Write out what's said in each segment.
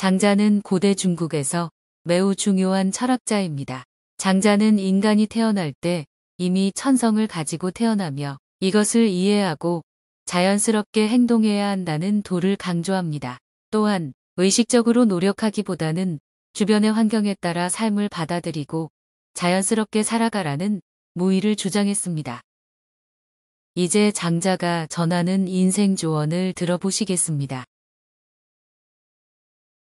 장자는 고대 중국에서 매우 중요한 철학자입니다. 장자는 인간이 태어날 때 이미 천성을 가지고 태어나며 이것을 이해하고 자연스럽게 행동해야 한다는 도를 강조합니다. 또한 의식적으로 노력하기보다는 주변의 환경에 따라 삶을 받아들이고 자연스럽게 살아가라는 무의를 주장했습니다. 이제 장자가 전하는 인생 조언을 들어보시겠습니다.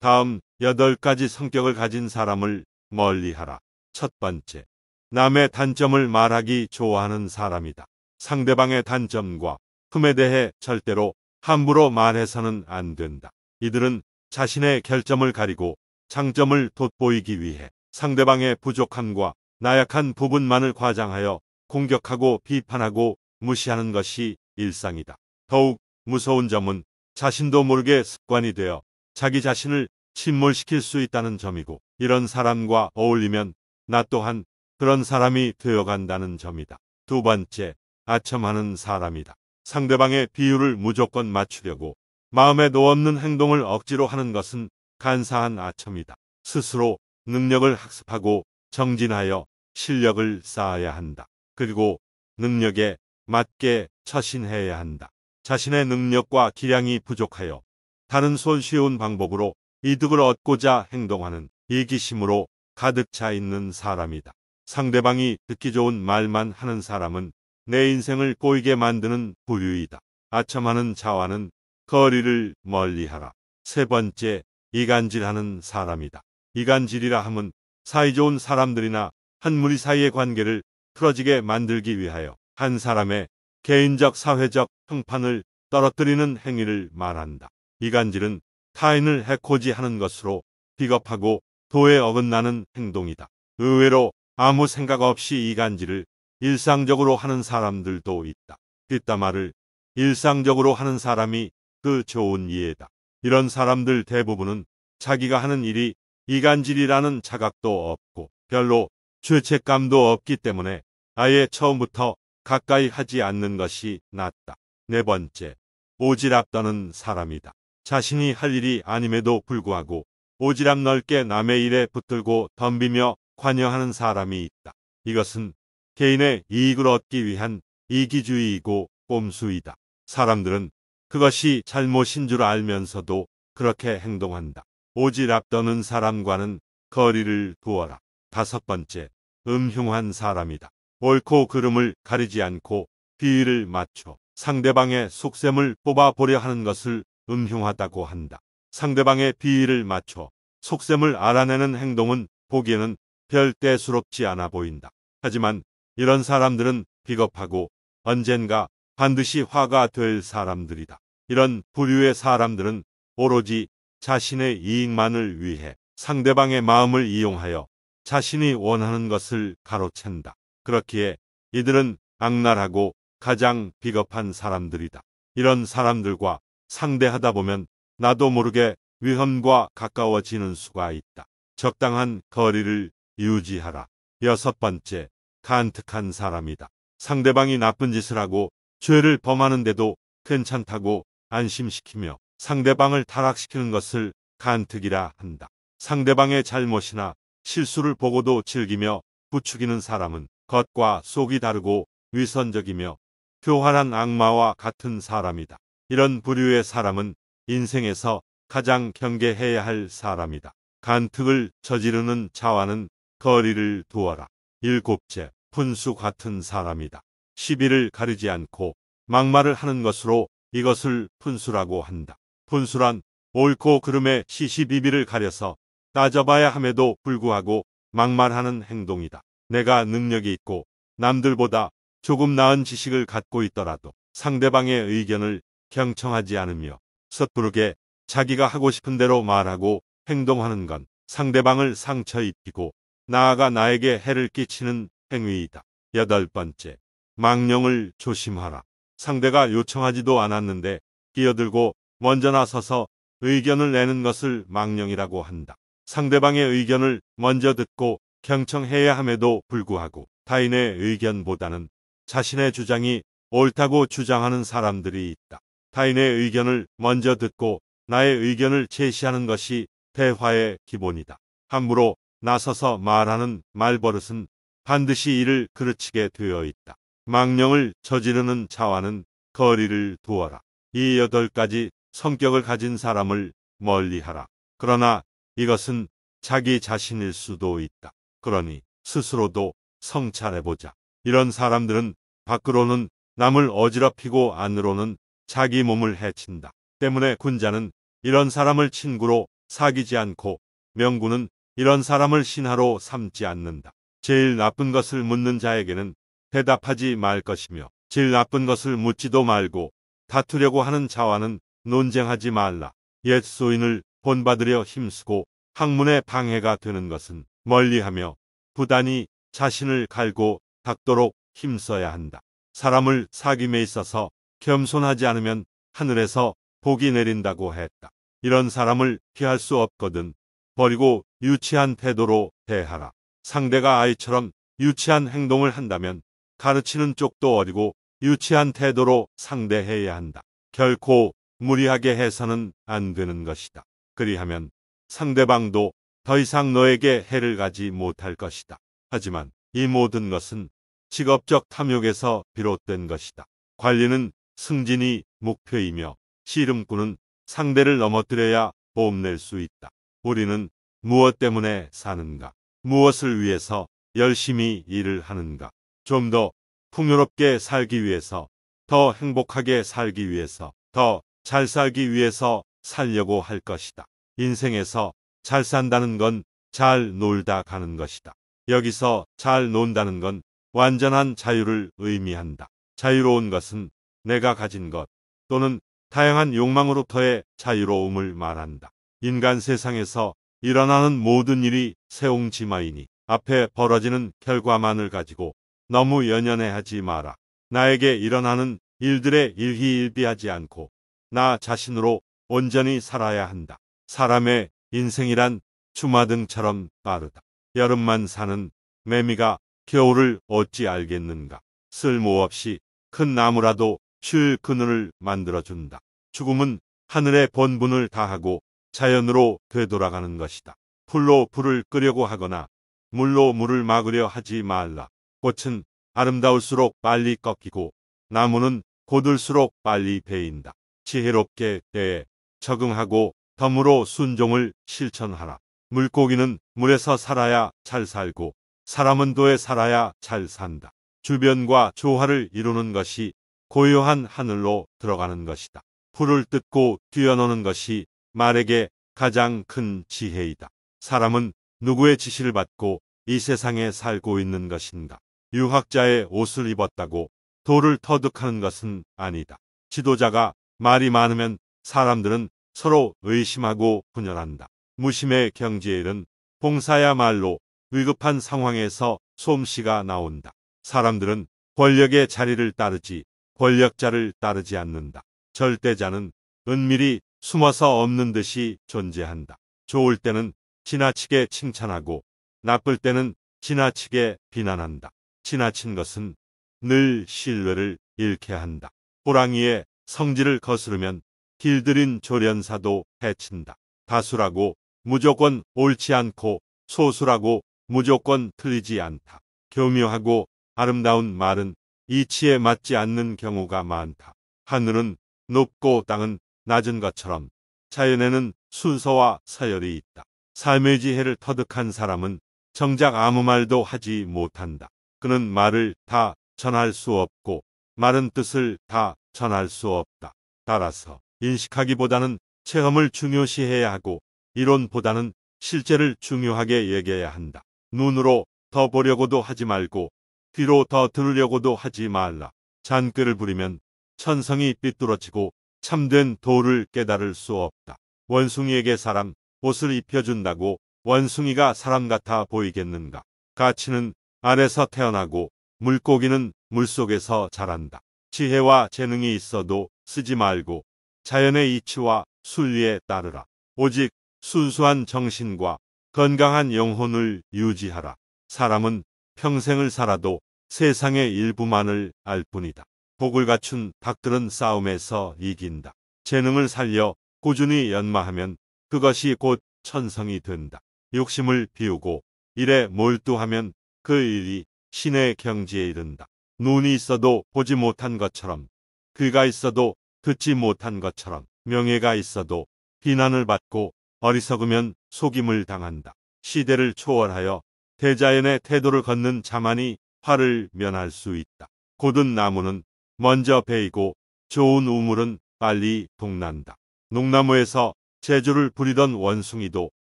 다음 8가지 성격을 가진 사람을 멀리하라. 첫 번째, 남의 단점을 말하기 좋아하는 사람이다. 상대방의 단점과 흠에 대해 절대로 함부로 말해서는 안 된다. 이들은 자신의 결점을 가리고 장점을 돋보이기 위해 상대방의 부족함과 나약한 부분만을 과장하여 공격하고 비판하고 무시하는 것이 일상이다. 더욱 무서운 점은 자신도 모르게 습관이 되어 자기 자신을 침몰시킬 수 있다는 점이고, 이런 사람과 어울리면 나 또한 그런 사람이 되어간다는 점이다. 두 번째, 아첨하는 사람이다. 상대방의 비율을 무조건 맞추려고 마음에 노없는 행동을 억지로 하는 것은 간사한 아첨이다. 스스로 능력을 학습하고 정진하여 실력을 쌓아야 한다. 그리고 능력에 맞게 처신해야 한다. 자신의 능력과 기량이 부족하여 다른 손쉬운 방법으로 이득을 얻고자 행동하는 이기심으로 가득 차 있는 사람이다. 상대방이 듣기 좋은 말만 하는 사람은 내 인생을 꼬이게 만드는 부류이다. 아첨하는 자와는 거리를 멀리하라. 세 번째, 이간질하는 사람이다. 이간질이라 함은 사이좋은 사람들이나 한 무리 사이의 관계를 틀어지게 만들기 위하여 한 사람의 개인적 사회적 평판을 떨어뜨리는 행위를 말한다. 이간질은 타인을 해코지 하는 것으로 비겁하고 도에 어긋나는 행동이다. 의외로 아무 생각 없이 이간질을 일상적으로 하는 사람들도 있다. 뒷담화를 일상적으로 하는 사람이 그 좋은 이해다. 이런 사람들 대부분은 자기가 하는 일이 이간질이라는 자각도 없고 별로 죄책감도 없기 때문에 아예 처음부터 가까이 하지 않는 것이 낫다. 네 번째, 오지랖 떠는 사람이다. 자신이 할 일이 아님에도 불구하고 오지랖 넓게 남의 일에 붙들고 덤비며 관여하는 사람이 있다. 이것은 개인의 이익을 얻기 위한 이기주의이고 꼼수이다. 사람들은 그것이 잘못인 줄 알면서도 그렇게 행동한다. 오지랖 떠는 사람과는 거리를 두어라. 다섯 번째, 음흉한 사람이다. 옳고 그름을 가리지 않고 비위를 맞춰 상대방의 속셈을 뽑아보려 하는 것을 음흉하다고 한다. 상대방의 비위를 맞춰 속셈을 알아내는 행동은 보기에는 별 대수롭지 않아 보인다. 하지만 이런 사람들은 비겁하고 언젠가 반드시 화가 될 사람들이다. 이런 부류의 사람들은 오로지 자신의 이익만을 위해 상대방의 마음을 이용하여 자신이 원하는 것을 가로챈다. 그렇기에 이들은 악랄하고 가장 비겁한 사람들이다. 이런 사람들과 상대하다 보면 나도 모르게 위험과 가까워지는 수가 있다. 적당한 거리를 유지하라. 여섯 번째, 간특한 사람이다. 상대방이 나쁜 짓을 하고 죄를 범하는데도 괜찮다고 안심시키며 상대방을 타락시키는 것을 간특이라 한다. 상대방의 잘못이나 실수를 보고도 즐기며 부추기는 사람은 겉과 속이 다르고 위선적이며 교활한 악마와 같은 사람이다. 이런 부류의 사람은 인생에서 가장 경계해야 할 사람이다. 간특을 저지르는 자와는 거리를 두어라. 일곱째, 푼수 같은 사람이다. 시비를 가리지 않고 막말을 하는 것으로 이것을 푼수라고 한다. 푼수란 옳고 그름의 시시비비를 가려서 따져봐야 함에도 불구하고 막말하는 행동이다. 내가 능력이 있고 남들보다 조금 나은 지식을 갖고 있더라도 상대방의 의견을 경청하지 않으며 섣부르게 자기가 하고 싶은 대로 말하고 행동하는 건 상대방을 상처 입히고 나아가 나에게 해를 끼치는 행위이다. 여덟 번째, 망령을 조심하라. 상대가 요청하지도 않았는데 끼어들고 먼저 나서서 의견을 내는 것을 망령이라고 한다. 상대방의 의견을 먼저 듣고 경청해야 함에도 불구하고 타인의 의견보다는 자신의 주장이 옳다고 주장하는 사람들이 있다. 타인의 의견을 먼저 듣고 나의 의견을 제시하는 것이 대화의 기본이다. 함부로 나서서 말하는 말버릇은 반드시 이를 그르치게 되어 있다. 망령을 저지르는 자와는 거리를 두어라. 이 8가지 성격을 가진 사람을 멀리하라. 그러나 이것은 자기 자신일 수도 있다. 그러니 스스로도 성찰해보자. 이런 사람들은 밖으로는 남을 어지럽히고 안으로는 자기 몸을 해친다. 때문에 군자는 이런 사람을 친구로 사귀지 않고 명군은 이런 사람을 신하로 삼지 않는다. 제일 나쁜 것을 묻는 자에게는 대답하지 말 것이며 제일 나쁜 것을 묻지도 말고 다투려고 하는 자와는 논쟁하지 말라. 옛 소인을 본받으려 힘쓰고 학문에 방해가 되는 것은 멀리하며 부단히 자신을 갈고 닦도록 힘써야 한다. 사람을 사귐에 있어서 겸손하지 않으면 하늘에서 복이 내린다고 했다. 이런 사람을 피할 수 없거든 버리고 유치한 태도로 대하라. 상대가 아이처럼 유치한 행동을 한다면 가르치는 쪽도 어리고 유치한 태도로 상대해야 한다. 결코 무리하게 해서는 안 되는 것이다. 그리하면 상대방도 더 이상 너에게 해를 가지 못할 것이다. 하지만 이 모든 것은 직업적 탐욕에서 비롯된 것이다. 관리는 승진이 목표이며 씨름꾼은 상대를 넘어뜨려야 뽐낼 수 있다. 우리는 무엇 때문에 사는가? 무엇을 위해서 열심히 일을 하는가? 좀 더 풍요롭게 살기 위해서, 더 행복하게 살기 위해서, 더 잘 살기 위해서 살려고 할 것이다. 인생에서 잘 산다는 건 잘 놀다 가는 것이다. 여기서 잘 논다는 건 완전한 자유를 의미한다. 자유로운 것은 내가 가진 것 또는 다양한 욕망으로부터의 자유로움을 말한다. 인간 세상에서 일어나는 모든 일이 세옹지마이니 앞에 벌어지는 결과만을 가지고 너무 연연해하지 마라. 나에게 일어나는 일들에 일희일비하지 않고 나 자신으로 온전히 살아야 한다. 사람의 인생이란 주마등처럼 빠르다. 여름만 사는 매미가 겨울을 어찌 알겠는가. 쓸모없이 큰 나무라도 쉴 그늘을 만들어준다. 죽음은 하늘의 본분을 다하고 자연으로 되돌아가는 것이다. 풀로 불을 끄려고 하거나 물로 물을 막으려 하지 말라. 꽃은 아름다울수록 빨리 꺾이고 나무는 곧을수록 빨리 베인다. 지혜롭게 때에 적응하고 덤으로 순종을 실천하라. 물고기는 물에서 살아야 잘 살고 사람은 도에 살아야 잘 산다. 주변과 조화를 이루는 것이 고요한 하늘로 들어가는 것이다. 풀을 뜯고 뛰어노는 것이 말에게 가장 큰 지혜이다. 사람은 누구의 지시를 받고 이 세상에 살고 있는 것인가? 유학자의 옷을 입었다고 돌을 터득하는 것은 아니다. 지도자가 말이 많으면 사람들은 서로 의심하고 분열한다. 무심의 경지에는 봉사야말로 위급한 상황에서 솜씨가 나온다. 사람들은 권력의 자리를 따르지 권력자를 따르지 않는다. 절대자는 은밀히 숨어서 없는 듯이 존재한다. 좋을 때는 지나치게 칭찬하고 나쁠 때는 지나치게 비난한다. 지나친 것은 늘 신뢰를 잃게 한다. 호랑이의 성질을 거스르면 길들인 조련사도 해친다. 다수라고 무조건 옳지 않고 소수라고 무조건 틀리지 않다. 교묘하고 아름다운 말은 이치에 맞지 않는 경우가 많다. 하늘은 높고 땅은 낮은 것처럼 자연에는 순서와 서열이 있다. 삶의 지혜를 터득한 사람은 정작 아무 말도 하지 못한다. 그는 말을 다 전할 수 없고 말은 뜻을 다 전할 수 없다. 따라서 인식하기보다는 체험을 중요시해야 하고 이론보다는 실제를 중요하게 여겨야 한다. 눈으로 더 보려고도 하지 말고 귀로 더 들으려고도 하지 말라. 잔꾀를 부리면 천성이 삐뚤어지고 참된 도를 깨달을 수 없다. 원숭이에게 사람 옷을 입혀준다고 원숭이가 사람 같아 보이겠는가? 가치는 알에서 태어나고 물고기는 물속에서 자란다. 지혜와 재능이 있어도 쓰지 말고 자연의 이치와 순리에 따르라. 오직 순수한 정신과 건강한 영혼을 유지하라. 사람은 평생을 살아도 세상의 일부만을 알 뿐이다. 복을 갖춘 닭들은 싸움에서 이긴다. 재능을 살려 꾸준히 연마하면 그것이 곧 천성이 된다. 욕심을 비우고 일에 몰두하면 그 일이 신의 경지에 이른다. 눈이 있어도 보지 못한 것처럼, 귀가 있어도 듣지 못한 것처럼, 명예가 있어도 비난을 받고 어리석으면 속임을 당한다. 시대를 초월하여 대자연의 태도를 걷는 자만이 화를 면할 수 있다. 고든 나무는 먼저 베이고 좋은 우물은 빨리 동난다. 농나무에서 재주를 부리던 원숭이도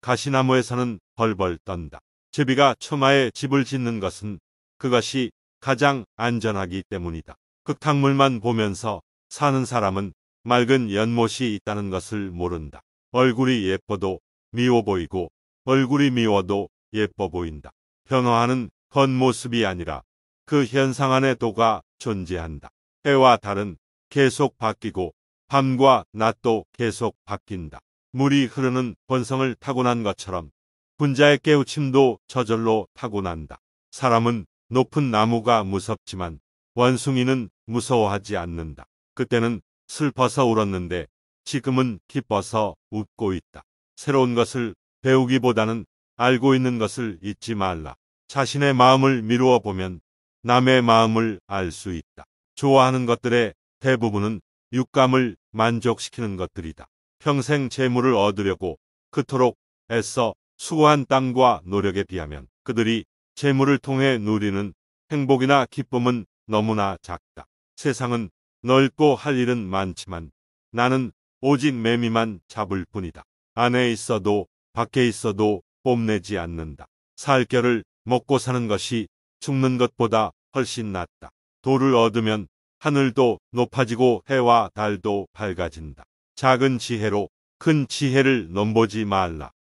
가시나무에서는 벌벌 떤다. 제비가 처마에 집을 짓는 것은 그것이 가장 안전하기 때문이다. 흙탕물만 보면서 사는 사람은 맑은 연못이 있다는 것을 모른다. 얼굴이 예뻐도 미워 보이고 얼굴이 미워도 예뻐 보인다. 변화하는 겉모습이 아니라 그 현상 안에 도가 존재한다. 해와 달은 계속 바뀌고 밤과 낮도 계속 바뀐다. 물이 흐르는 본성을 타고난 것처럼 분자의 깨우침도 저절로 타고난다. 사람은 높은 나무가 무섭지만 원숭이는 무서워하지 않는다. 그때는 슬퍼서 울었는데 지금은 기뻐서 웃고 있다. 새로운 것을 배우기보다는 알고 있는 것을 잊지 말라. 자신의 마음을 미루어 보면 남의 마음을 알 수 있다. 좋아하는 것들의 대부분은 육감을 만족시키는 것들이다. 평생 재물을 얻으려고 그토록 애써 수고한 땀과 노력에 비하면 그들이 재물을 통해 누리는 행복이나 기쁨은 너무나 작다. 세상은 넓고 할 일은 많지만 나는 오직 매미만 잡을 뿐이다. 안에 있어도 밖에 있어도 뽐내지 않는다. 살 겨를 먹고 사는 것이 죽는 것보다 훨씬 낫다. 도를 얻으면 하늘도 높아지고 해와 달도 밝아진다. 작은 지혜로 큰 지혜를 넘보지 말라.